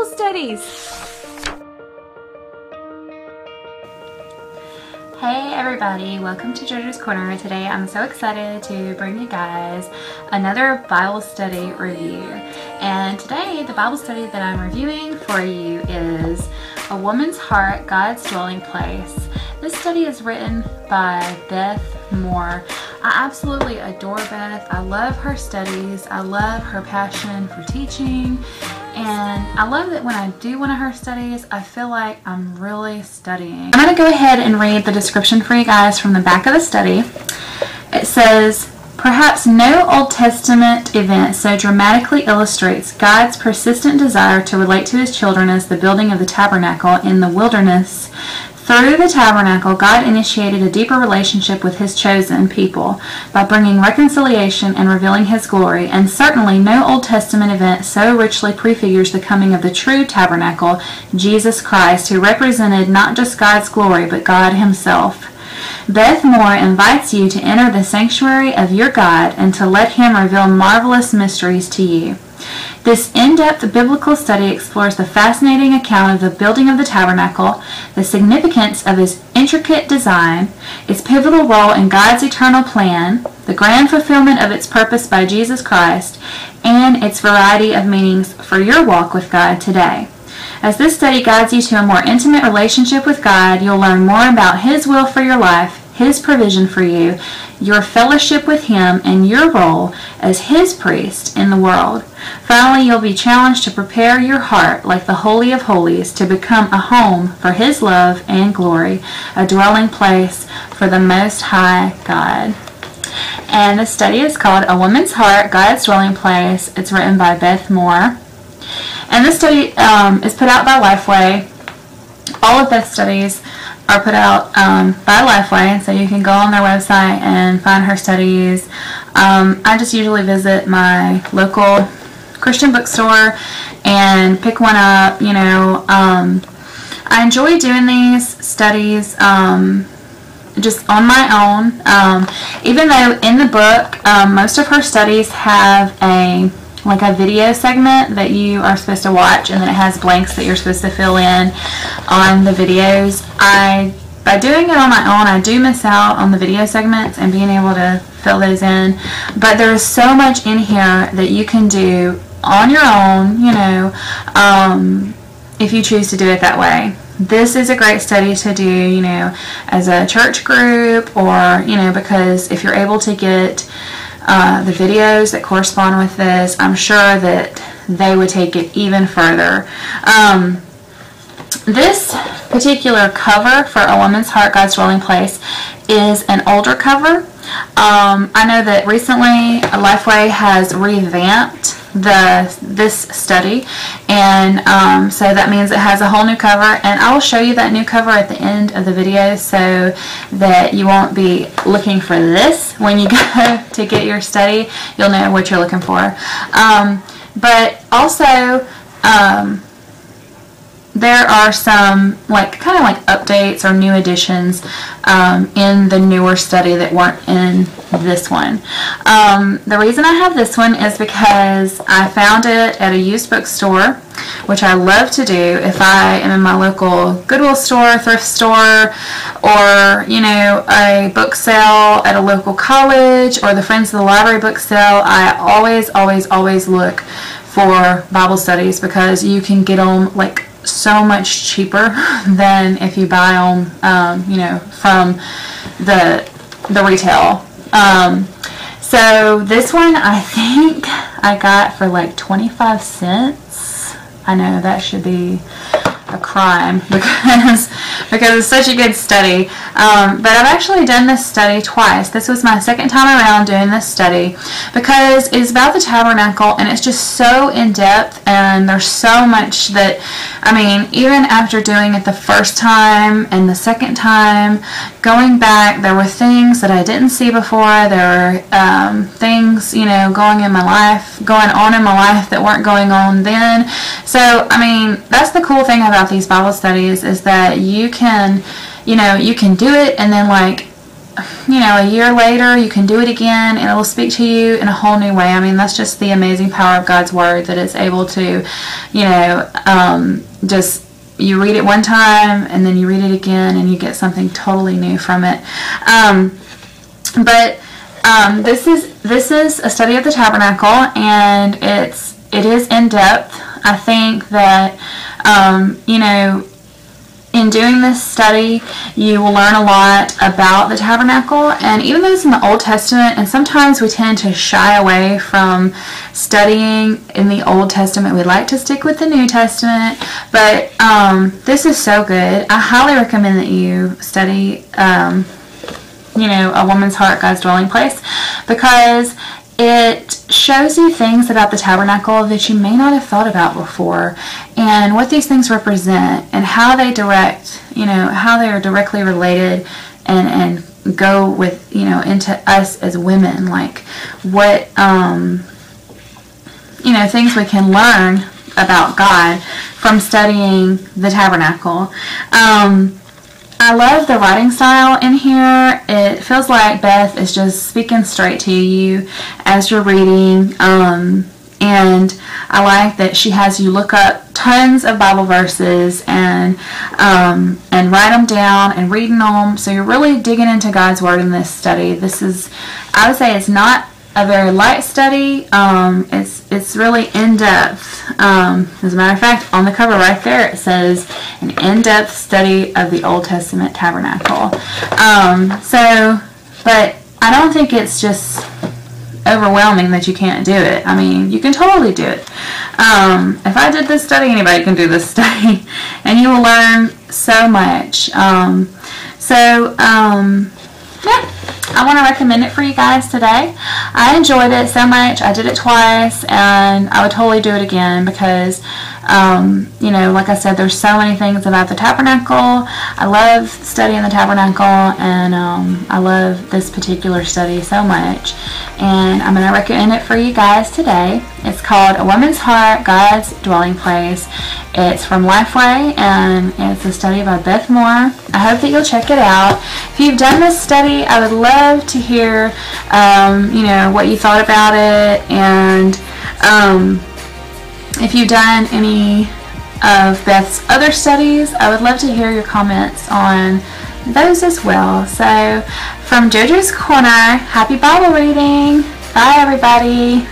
Bible studies. Hey everybody, welcome to JoJo's Corner. Today I'm so excited to bring you guys another Bible study review. And today the Bible study that I'm reviewing for you is A Woman's Heart, God's Dwelling Place. This study is written by Beth Moore. I absolutely adore Beth. I love her studies. I love her passion for teaching. And I love that when I do one of her studies, I feel like I'm really studying. I'm going to go ahead and read the description for you guys from the back of the study. It says, perhaps no Old Testament event so dramatically illustrates God's persistent desire to relate to His children as the building of the tabernacle in the wilderness. Through the tabernacle, God initiated a deeper relationship with His chosen people by bringing reconciliation and revealing His glory, and certainly no Old Testament event so richly prefigures the coming of the true tabernacle, Jesus Christ, who represented not just God's glory, but God Himself. Beth Moore invites you to enter the sanctuary of your God and to let Him reveal marvelous mysteries to you. This in-depth biblical study explores the fascinating account of the building of the tabernacle, the significance of its intricate design, its pivotal role in God's eternal plan, the grand fulfillment of its purpose by Jesus Christ, and its variety of meanings for your walk with God today. As this study guides you to a more intimate relationship with God, you'll learn more about His will for your life, His provision for you, your fellowship with Him, and your role as His priest in the world. Finally, you'll be challenged to prepare your heart like the Holy of Holies to become a home for His love and glory, a dwelling place for the Most High God. And the study is called A Woman's Heart, God's Dwelling Place. It's written by Beth Moore. And this study is put out by Lifeway. All of Beth's studies are put out by Lifeway, so you can go on their website and find her studies. I just usually visit my local Christian bookstore and pick one up. You know, I enjoy doing these studies just on my own. Even though in the book, most of her studies have a video segment that you are supposed to watch, and then it has blanks that you're supposed to fill in on the videos. By doing it on my own, I do miss out on the video segments and being able to fill those in. But there's so much in here that you can do on your own, you know, if you choose to do it that way. This is a great study to do, you know, as a church group, or, you know, because if you're able to get the videos that correspond with this, I'm sure that they would take it even further. This particular cover for A Woman's Heart, God's Dwelling Place is an older cover. I know that recently Lifeway has revamped this study, and so that means it has a whole new cover, and I will show you that new cover at the end of the video so that you won't be looking for this when you go to get your study. You'll know what you're looking for. But also there are some kind of updates or new additions in the newer study that weren't in this one. The reason I have this one is because I found it at a used bookstore, which I love to do if I am in my local Goodwill store, thrift store, or, you know, a book sale at a local college, or the Friends of the Library book sale. I always look for Bible studies because you can get them so much cheaper than if you buy them, you know, from the retail. So this one I think I got for 25 cents. I know that should be a crime because it's such a good study. But I've actually done this study twice. This was my second time around doing this study because it's about the tabernacle, and it's just so in-depth, and there's so much that, I mean, even after doing it the first time and the second time, going back, there were things that I didn't see before. There were things, you know, going on in my life that weren't going on then. So, I mean, that's the cool thing about these Bible studies, is that you can, you know, you can do it and then you know, a year later, you can do it again and it will speak to you in a whole new way. I mean, that's just the amazing power of God's Word, that it's able to, you know, just, you read it one time and then you read it again and you get something totally new from it. This is a study of the Tabernacle, and it is in depth. I think that, you know, in doing this study, you will learn a lot about the Tabernacle. And even though it's in the Old Testament, and sometimes we tend to shy away from studying in the Old Testament, we like to stick with the New Testament, but this is so good. I highly recommend that you study, you know, A Woman's Heart, God's Dwelling Place, because it shows you things about the Tabernacle that you may not have thought about before, and what these things represent, and how they direct, you know, how they are directly related and go with, you know, into us as women, like what, you know, things we can learn about God from studying the Tabernacle. I love the writing style in here. It feels like Beth is just speaking straight to you as you're reading. And I like that she has you look up tons of Bible verses and write them down and reading them. So you're really digging into God's Word in this study. This is, I would say, it's not a very light study. It's really in-depth. As a matter of fact, on the cover right there it says an in-depth study of the Old Testament Tabernacle. But I don't think it's just overwhelming that you can't do it. I mean, you can totally do it. If I did this study, anybody can do this study, and you will learn so much. Yeah, I want to recommend it for you guys today. I enjoyed it so much. I did it twice, and I would totally do it again because, you know, like I said, there's so many things about the Tabernacle. I love studying the Tabernacle, and I love this particular study so much. And I'm going to recommend it for you guys today. It's called A Woman's Heart, God's Dwelling Place. It's from Lifeway, and it's a study by Beth Moore. I hope that you'll check it out. If you've done this study, I would love to hear, you know, what you thought about it, and if you've done any of Beth's other studies, I would love to hear your comments on those as well. So, from JoJo's Corner, happy Bible reading. Bye, everybody.